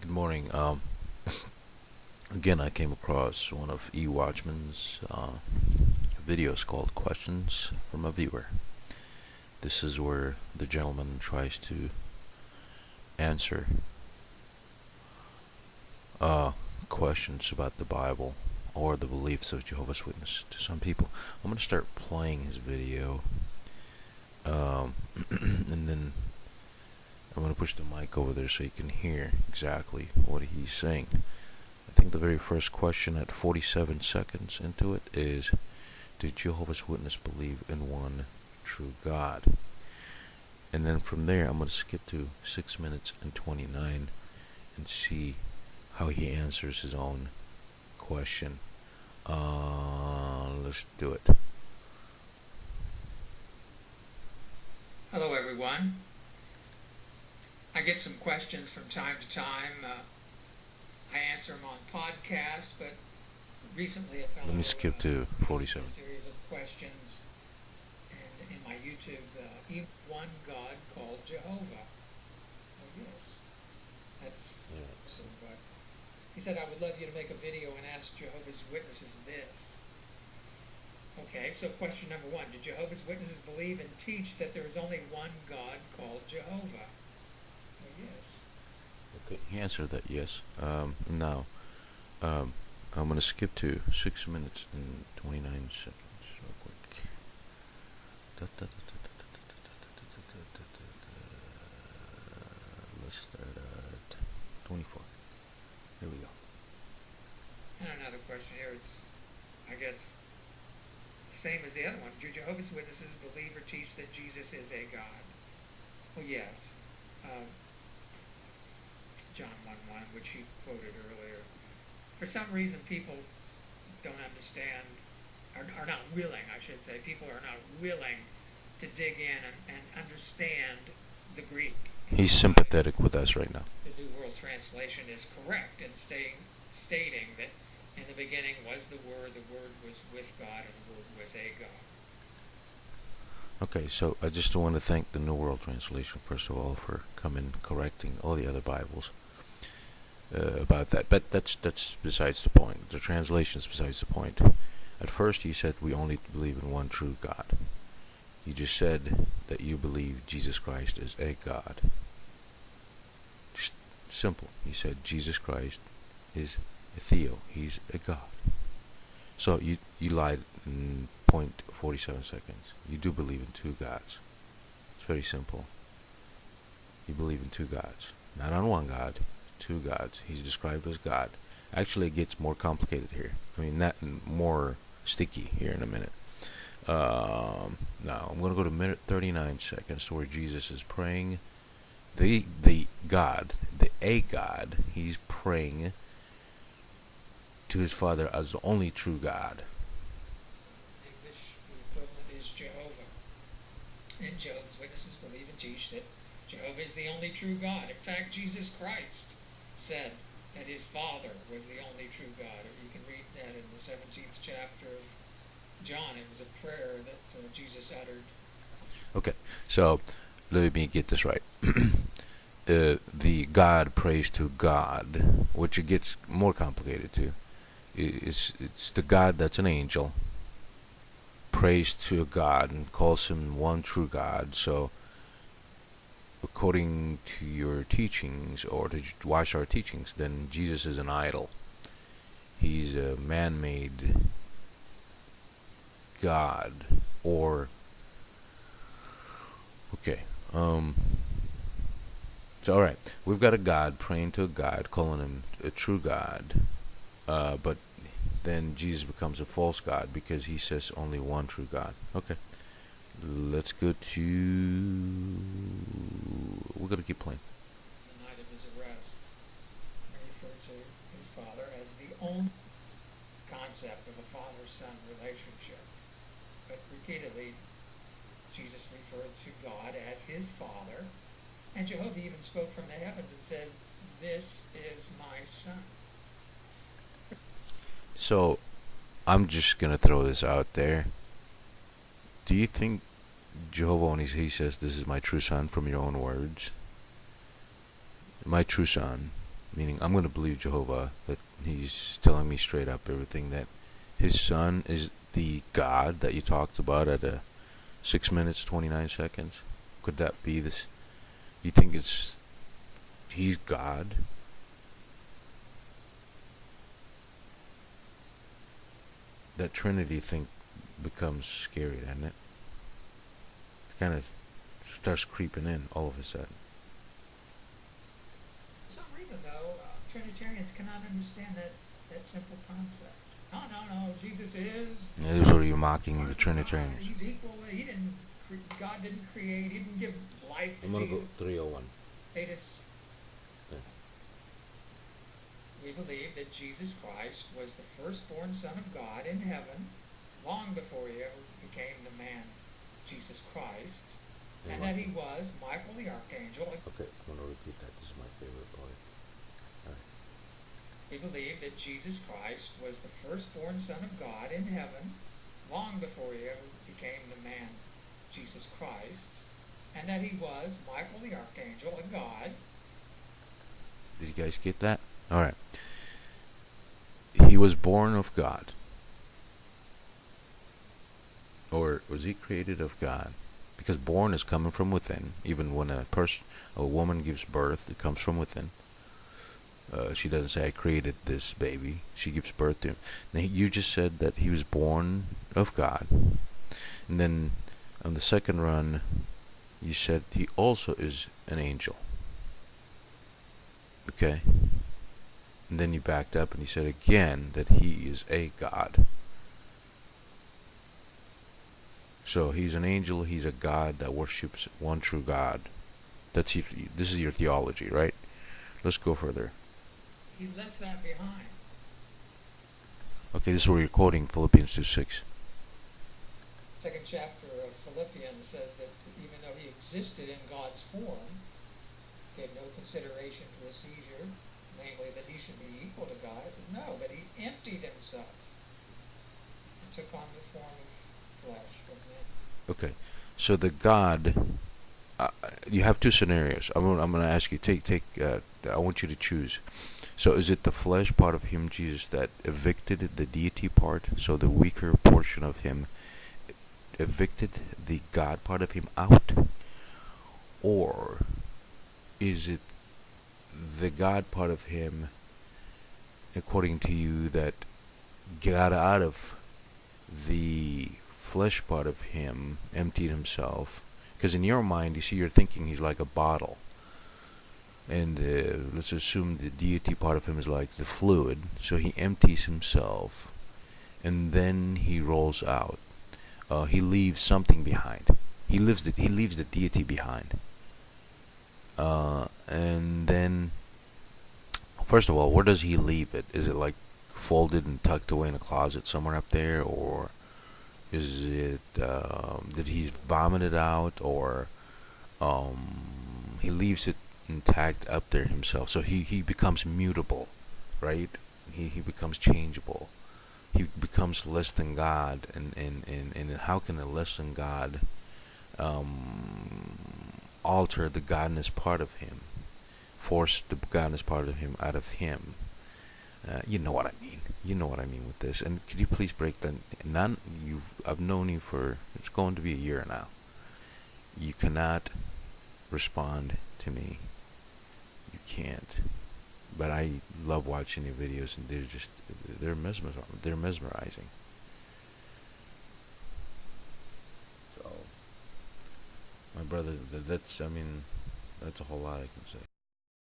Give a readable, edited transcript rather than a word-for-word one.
Good morning. Again, I came across one of EWATCHMAN's videos called Questions from a Viewer. This is where the gentleman tries to answer questions about the Bible or the beliefs of Jehovah's Witnesses to some people. I'm going to start playing his video, and then I'm going to push the mic over there so you can hear exactly what he's saying. I think the very first question at 47 seconds into it is, do Jehovah's Witnesses believe in one true God? And then from there, I'm going to skip to 6 minutes and 29 and see how he answers his own question. Let's do it. Hello, everyone. I get some questions from time to time. I answer them on podcasts, but recently a fellow Let me skip to 47. a series of questions and in my YouTube, one God called Jehovah. Oh yes, that's awesome. But he said, I would love you to make a video and ask Jehovah's Witnesses this. Okay, so question number one: do Jehovah's Witnesses believe and teach that there is only one God called Jehovah? Yes. Okay, he answered that yes. Now, I'm going to skip to 6 minutes and 29 seconds real quick. Let's start at 24. Here we go. And another question here, it's, I guess, the same as the other one. Do Jehovah's Witnesses believe or teach that Jesus is a God? Well, yes. John 1:1, which he quoted earlier. For some reason, people don't understand, are not willing, I should say. People are not willing to dig in and understand the Greek. He's sympathetic with us right now. The New World Translation is correct in stating that in the beginning was the Word was with God, and the Word was a God. Okay, so I just want to thank the New World Translation, first of all, for correcting all the other Bibles about that. But that's besides the point. The translation is besides the point. At first, you said we only believe in one true God. You just said that you believe Jesus Christ is a God. Just simple. You said Jesus Christ is a Theo. He's a God. So you lied in 0.47 seconds. You do believe in two gods. It's very simple. You believe in two gods. Not on one God, two gods. He's described as God. Actually, it gets more complicated here. I mean, not more sticky here in a minute. Now, I'm going to go to minute 39 seconds to where Jesus is praying. The God, a God, he's praying to his Father as the only true God. English, the equivalent is Jehovah. And Jehovah's Witnesses believe and teach that Jehovah is the only true God. In fact, Jesus Christ said that his Father was the only true God. You can read that in the 17th chapter of John. It was a prayer that Jesus uttered. Okay, so let me get this right. The God prays to God, which it gets more complicated too. It's the God that's an angel prays to a God and calls him one true God. So according to your teachings, or to watch our teachings, then Jesus is an idol. He's a man-made God. Or okay, so alright, we've got a God praying to a God, calling him a true God, but then Jesus becomes a false God because he says only one true God. Okay, let's go to, we're going to keep playing. The night of his arrest, he referred to his Father as the only concept of a father-son relationship. But repeatedly, Jesus referred to God as his Father, and Jehovah even spoke from the heavens and said, "This is my Son." So, I'm just going to throw this out there. Do you think Jehovah, when he says, "This is my true son," from your own words, my true son, meaning I'm going to believe Jehovah, that he's telling me straight up everything, that his son is the God that you talked about at 6 minutes 29 seconds. Could that be this? You think he's God? That Trinity thing becomes scary, doesn't it? It kind of starts creeping in all of a sudden. For some reason, though, Trinitarians cannot understand that simple concept. No, Jesus is. Yeah, this is where you're mocking the Trinitarians. He's equal. God didn't create. He didn't give life to I'm gonna Jesus. go 301. They just. We believe that Jesus Christ was the firstborn Son of God in heaven, long before he ever became the man, Jesus Christ, and that he was Michael the Archangel. Okay, I'm going to repeat that. This is my favorite part. Alright. We believe that Jesus Christ was the firstborn Son of God in heaven, long before he ever became the man, Jesus Christ, and that he was Michael the Archangel, a God. Did you guys get that? Alright. He was born of God. Or was he created of God? Because born is coming from within. Even when a woman gives birth, it comes from within. She doesn't say, I created this baby. She gives birth to him. Now, you just said that he was born of God. And then on the second run, you said he also is an angel. Okay? And then you backed up and you said again that he is a God. So he's an angel, he's a God that worships one true God. This is your theology, right? Let's go further. He left that behind. Okay, this is where you're quoting Philippians 2:6. Second chapter of Philippians says that even though he existed in God's form, gave no consideration to a seizure, namely that he should be equal to God. I said, no, but he emptied himself and took on the form of flesh from men. Okay, so the God, you have two scenarios. I'm going to ask you, I want you to choose. So is it the flesh part of him, Jesus, that evicted the deity part? So the weaker portion of him evicted the God part of him out? Or is it the God part of him, according to you, that got out of the flesh part of him, emptied himself? Because in your mind, you see, you're thinking he's like a bottle. And let's assume the deity part of him is like the fluid. So he empties himself, and then he rolls out. He leaves something behind. He leaves the deity behind. And then, first of all, where does he leave it? Is it like folded and tucked away in a closet somewhere up there, or is it did he vomit it out, or he leaves it intact up there himself? So he becomes mutable, right? He becomes changeable. He becomes less than God, and how can a less than God alter the godness part of him, force the godness part of him out of him? You know what I mean. You know what I mean with this. And could you please break that? I've known you for, it's going to be a year now. You cannot respond to me. You can't. But I love watching your videos, and they're mesmerizing. So, my brother, that's a whole lot I can say.